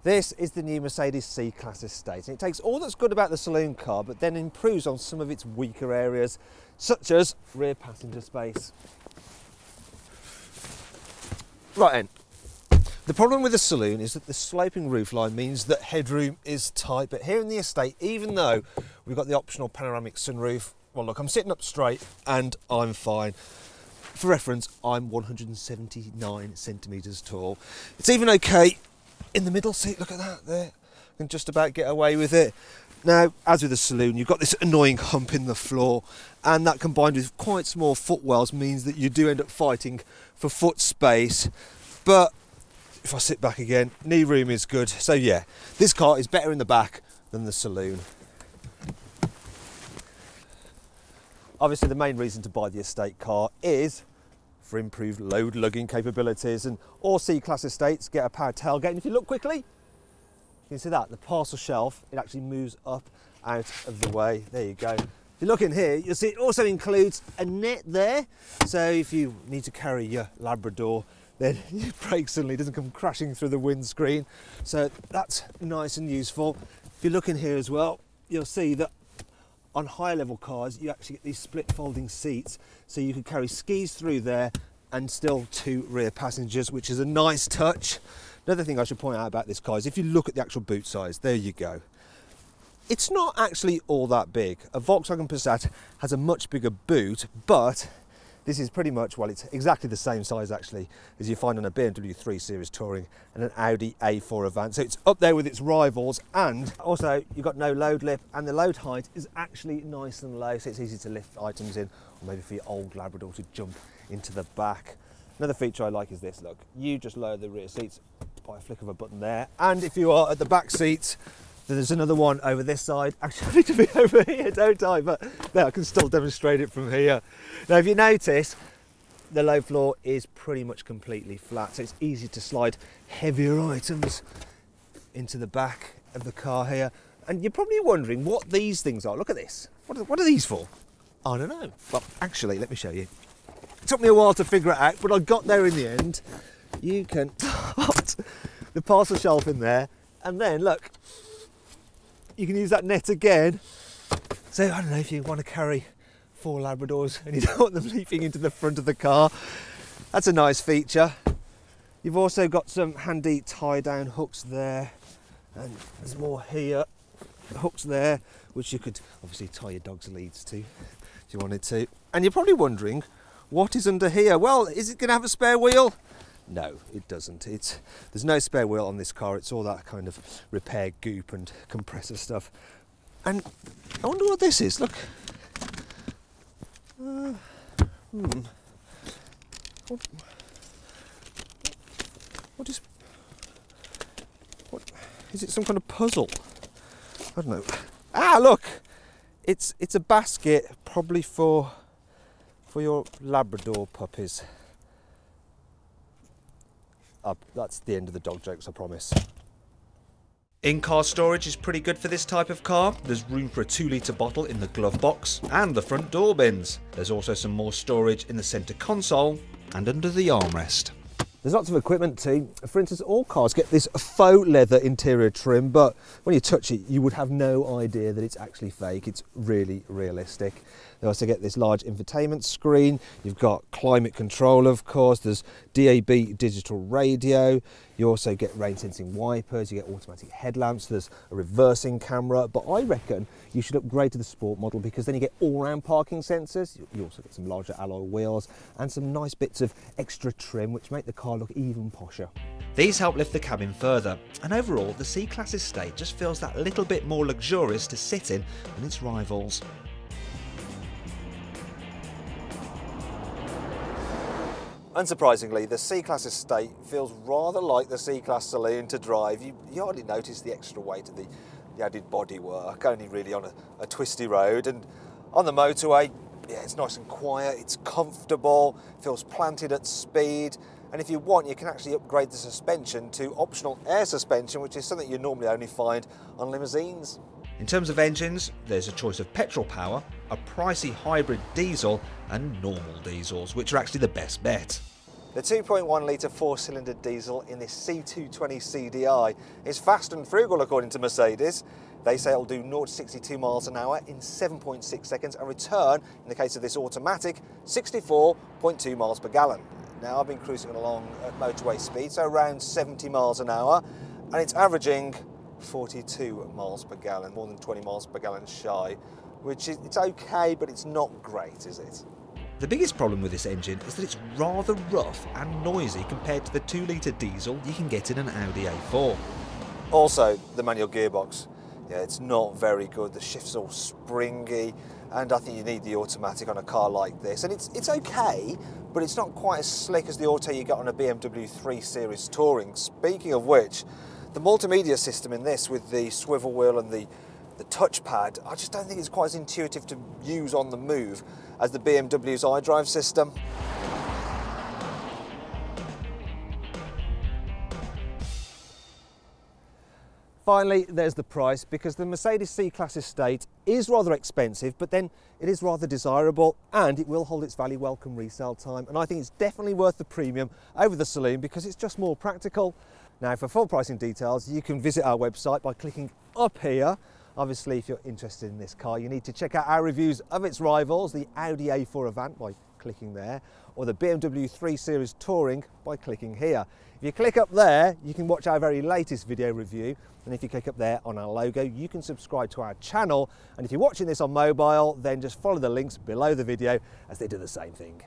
This is the new Mercedes C-Class estate, and it takes all that's good about the saloon car but then improves on some of its weaker areas, such as rear passenger space. Right then, the problem with the saloon is that the sloping roofline means that headroom is tight, but here in the estate, even though we've got the optional panoramic sunroof, well look, I'm sitting up straight and I'm fine. For reference, I'm 179 centimetres tall. It's even okay in the middle seat, look at that there. I can just about get away with it. Now, as with the saloon, you've got this annoying hump in the floor, and that combined with quite small footwells means that you do end up fighting for foot space. But if I sit back again, knee room is good. So yeah, this car is better in the back than the saloon. Obviously, the main reason to buy the estate car is for improved load lugging capabilities, and all C-Class estates get a power tailgate, and if you look quickly, you can see that, the parcel shelf, it actually moves up out of the way. There you go. If you look in here, you'll see it also includes a net there, so if you need to carry your Labrador, then your brake suddenly doesn't come crashing through the windscreen, so that's nice and useful. If you look in here as well, you'll see that on higher level cars, you actually get these split folding seats, so you can carry skis through there and still 2 rear passengers, which is a nice touch. Another thing I should point out about this car is if you look at the actual boot size, there you go. It's not actually all that big. A Volkswagen Passat has a much bigger boot, but this is pretty much, well, it's exactly the same size actually as you find on a BMW 3 Series Touring and an Audi A4 Avant. So it's up there with its rivals, and also you've got no load lip, and the load height is actually nice and low, so it's easy to lift items in, or maybe for your old Labrador to jump into the back. Another feature I like is this, look, you just lower the rear seats by a flick of a button there, and if you are at the back seat, there's another one over this side. Actually, I need to be over here, don't I? But there, I can still demonstrate it from here. Now, if you notice, the low floor is pretty much completely flat, so it's easy to slide heavier items into the back of the car here. And you're probably wondering what these things are. Look at this. What are these for? I don't know. Well, actually, let me show you. It took me a while to figure it out, but I got there in the end. You can put the parcel shelf in there, and then, look, you can use that net again. So I don't know if you want to carry 4 Labradors and you don't want them leaping into the front of the car. That's a nice feature. You've also got some handy tie down hooks there, and there's more here, hooks there, which you could obviously tie your dog's leads to if you wanted to. And you're probably wondering, what is under here? Well, is it going to have a spare wheel? No, it doesn't. There's no spare wheel on this car. It's all that kind of repair goop and compressor stuff. And I wonder what this is. Look. What is it? Some kind of puzzle? I don't know. Ah, look. It's a basket, probably for your Labrador puppies. That's the end of the dog jokes, I promise. In-car storage is pretty good for this type of car. There's room for a 2-litre bottle in the glove box and the front door bins. There's also some more storage in the centre console and under the armrest. There's lots of equipment too. For instance, all cars get this faux leather interior trim, but when you touch it, you would have no idea that it's actually fake. It's really realistic. They also get this large infotainment screen. You've got climate control, of course. There's DAB digital radio. You also get rain sensing wipers. You get automatic headlamps. There's a reversing camera. But I reckon you should upgrade to the sport model, because then you get all-round parking sensors. You also get some larger alloy wheels and some nice bits of extra trim, which make the car look even posher. These help lift the cabin further, and overall the C-Class estate just feels that little bit more luxurious to sit in than its rivals. Unsurprisingly, the C-Class estate feels rather like the C-Class saloon to drive. You hardly notice the extra weight of the added bodywork, only really on a twisty road. And on the motorway, yeah, it's nice and quiet, it's comfortable, feels planted at speed. And if you want, you can actually upgrade the suspension to optional air suspension, which is something you normally only find on limousines. In terms of engines, there's a choice of petrol power, a pricey hybrid diesel and normal diesels, which are actually the best bet. The 2.1 litre 4-cylinder diesel in this C220 CDI is fast and frugal according to Mercedes. They say it'll do 0 to 62 miles an hour in 7.6 seconds and return, in the case of this automatic, 64.2 miles per gallon. Now I've been cruising along at motorway speed, so around 70 miles an hour, and it's averaging 42 miles per gallon, more than 20 miles per gallon shy, which is, it's okay, but it's not great, is it? The biggest problem with this engine is that it's rather rough and noisy compared to the 2-litre diesel you can get in an Audi A4. Also, the manual gearbox. Yeah, it's not very good. The shift's all springy, and I think you need the automatic on a car like this. And it's okay, but it's not quite as slick as the auto you got on a BMW 3 Series Touring. Speaking of which, the multimedia system in this with the swivel wheel and the touchpad, I just don't think it's quite as intuitive to use on the move as the BMW's iDrive system. Finally, there's the price, because the Mercedes C-Class estate is rather expensive, but then it is rather desirable and it will hold its value well come resale time. And I think it's definitely worth the premium over the saloon because it's just more practical. Now, for full pricing details, you can visit our website by clicking up here. Obviously, if you're interested in this car, you need to check out our reviews of its rivals, the Audi A4 Avant, by clicking there, or the BMW 3 Series Touring by clicking here. If you click up there, you can watch our very latest video review, and if you click up there on our logo, you can subscribe to our channel, and if you're watching this on mobile, then just follow the links below the video as they do the same thing.